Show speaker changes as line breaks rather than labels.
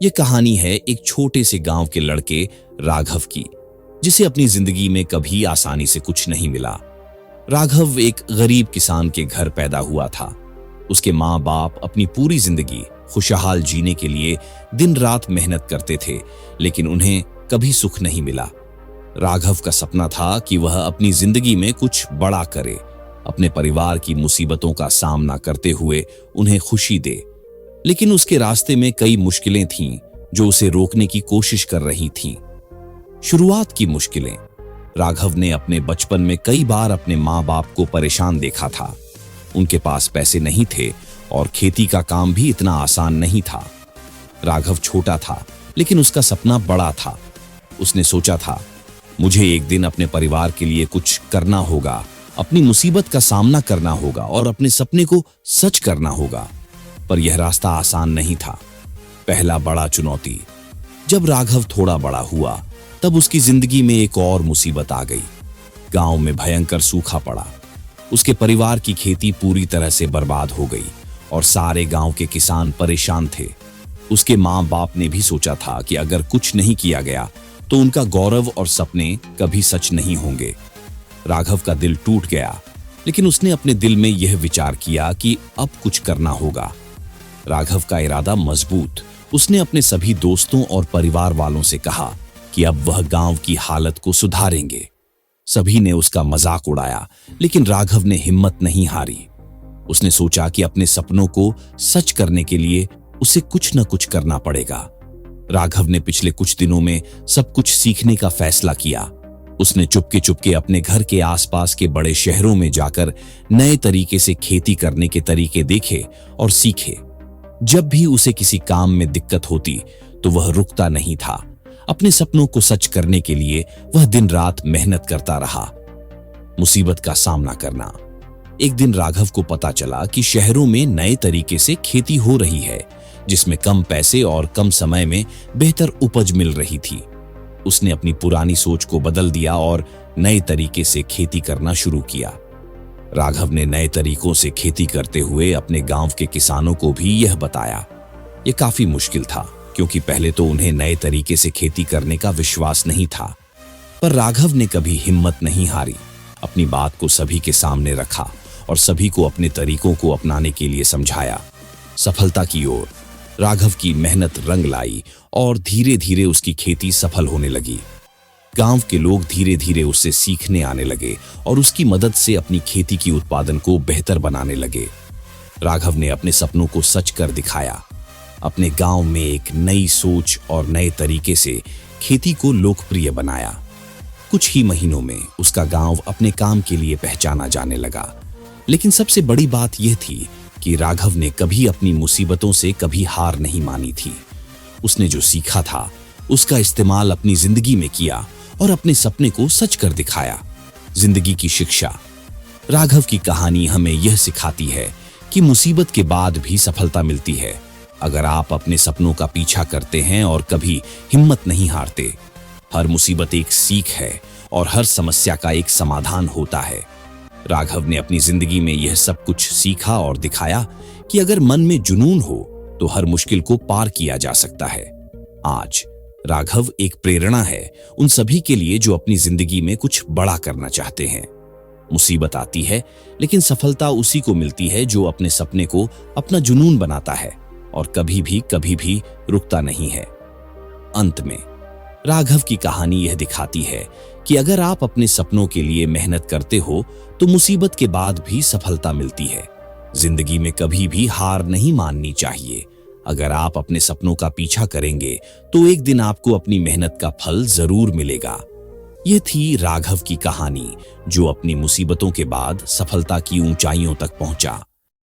ये कहानी है एक छोटे से गांव के लड़के राघव की, जिसे अपनी जिंदगी में कभी आसानी से कुछ नहीं मिला। राघव एक गरीब किसान के घर पैदा हुआ था। उसके माँ बाप अपनी पूरी जिंदगी खुशहाल जीने के लिए दिन रात मेहनत करते थे, लेकिन उन्हें कभी सुख नहीं मिला। राघव का सपना था कि वह अपनी जिंदगी में कुछ बड़ा करे, अपने परिवार की मुसीबतों का सामना करते हुए उन्हें खुशी दे। लेकिन उसके रास्ते में कई मुश्किलें थीं जो उसे रोकने की कोशिश कर रही थीं। शुरुआत की मुश्किलें। राघव ने अपने बचपन में कई बार अपने माँ बाप को परेशान देखा था। उनके पास पैसे नहीं थे और खेती का काम भी इतना आसान नहीं था। राघव छोटा था, लेकिन उसका सपना बड़ा था। उसने सोचा था, मुझे एक दिन अपने परिवार के लिए कुछ करना होगा, अपनी मुसीबत का सामना करना होगा और अपने सपने को सच करना होगा। पर यह रास्ता आसान नहीं था। पहला बड़ा चुनौती। जब राघव थोड़ा बड़ा हुआ, तब उसकी जिंदगी में एक और मुसीबत आ गई। गांव में भयंकर सूखा पड़ा। उसके परिवार की खेती पूरी तरह से बर्बाद हो गई और सारे गांव के किसान परेशान थे। उसके माँ बाप ने भी सोचा था कि अगर कुछ नहीं किया गया तो उनका गौरव और सपने कभी सच नहीं होंगे। राघव का दिल टूट गया, लेकिन उसने अपने दिल में यह विचार किया कि अब कुछ करना होगा। राघव का इरादा मजबूत। उसने अपने सभी दोस्तों और परिवार वालों से कहा कि अब वह गांव की हालत को सुधारेंगे। सभी ने उसका मजाक उड़ाया, लेकिन राघव ने हिम्मत नहीं हारी। उसने सोचा कि अपने सपनों को सच करने के लिए उसे कुछ न कुछ करना पड़ेगा। राघव ने पिछले कुछ दिनों में सब कुछ सीखने का फैसला किया। उसने चुपके चुपके अपने घर के आसपास के बड़े शहरों में जाकर नए तरीके से खेती करने के तरीके देखे और सीखे। जब भी उसे किसी काम में दिक्कत होती तो वह रुकता नहीं था। अपने सपनों को सच करने के लिए वह दिन रात मेहनत करता रहा। मुसीबत का सामना करना। एक दिन राघव को पता चला कि शहरों में नए तरीके से खेती हो रही है, जिसमें कम पैसे और कम समय में बेहतर उपज मिल रही थी। उसने अपनी पुरानी सोच को बदल दिया और नए तरीके से खेती करना शुरू किया। राघव ने नए तरीकों से खेती करते हुए अपने गांव के किसानों को भी यह बताया। यह काफी मुश्किल था, क्योंकि पहले तो उन्हें नए तरीके से खेती करने का विश्वास नहीं था। पर राघव ने कभी हिम्मत नहीं हारी। अपनी बात को सभी के सामने रखा और सभी को अपने तरीकों को अपनाने के लिए समझाया। सफलता की ओर राघव की मेहनत रंग लाई और धीरे धीरे उसकी खेती सफल होने लगी। गांव के लोग धीरे धीरे उससे सीखने आने लगे और उसकी मदद से अपनी खेती की उत्पादन को बेहतर बनाने लगे। राघव ने अपने सपनों को सच कर दिखाया। अपने गांव में एक नई सोच और नए तरीके से खेती को लोकप्रिय बनाया। कुछ ही महीनों में उसका गांव अपने काम के लिए पहचाना जाने लगा। लेकिन सबसे बड़ी बात यह थी कि राघव ने कभी अपनी मुसीबतों से कभी हार नहीं मानी थी। उसने जो सीखा था उसका इस्तेमाल अपनी जिंदगी में किया और अपने सपने को सच कर दिखाया। जिंदगी की शिक्षा। राघव की कहानी हमें यह सिखाती है कि मुसीबत के बाद भी सफलता मिलती है, अगर आप अपने सपनों का पीछा करते हैं और कभी हिम्मत नहीं हारते। हर मुसीबत एक सीख है और हर समस्या का एक समाधान होता है। राघव ने अपनी जिंदगी में यह सब कुछ सीखा और दिखाया कि अगर मन में जुनून हो तो हर मुश्किल को पार किया जा सकता है। आज राघव एक प्रेरणा है उन सभी के लिए जो अपनी जिंदगी में कुछ बड़ा करना चाहते हैं। मुसीबत आती है, लेकिन सफलता उसी को मिलती है जो अपने सपने को अपना जुनून बनाता है और कभी भी रुकता नहीं है। अंत में राघव की कहानी यह दिखाती है कि अगर आप अपने सपनों के लिए मेहनत करते हो तो मुसीबत के बाद भी सफलता मिलती है। जिंदगी में कभी भी हार नहीं माननी चाहिए। अगर आप अपने सपनों का पीछा करेंगे तो एक दिन आपको अपनी मेहनत का फल जरूर मिलेगा। यह थी राघव की कहानी, जो अपनी मुसीबतों के बाद सफलता की ऊंचाइयों तक पहुंचा।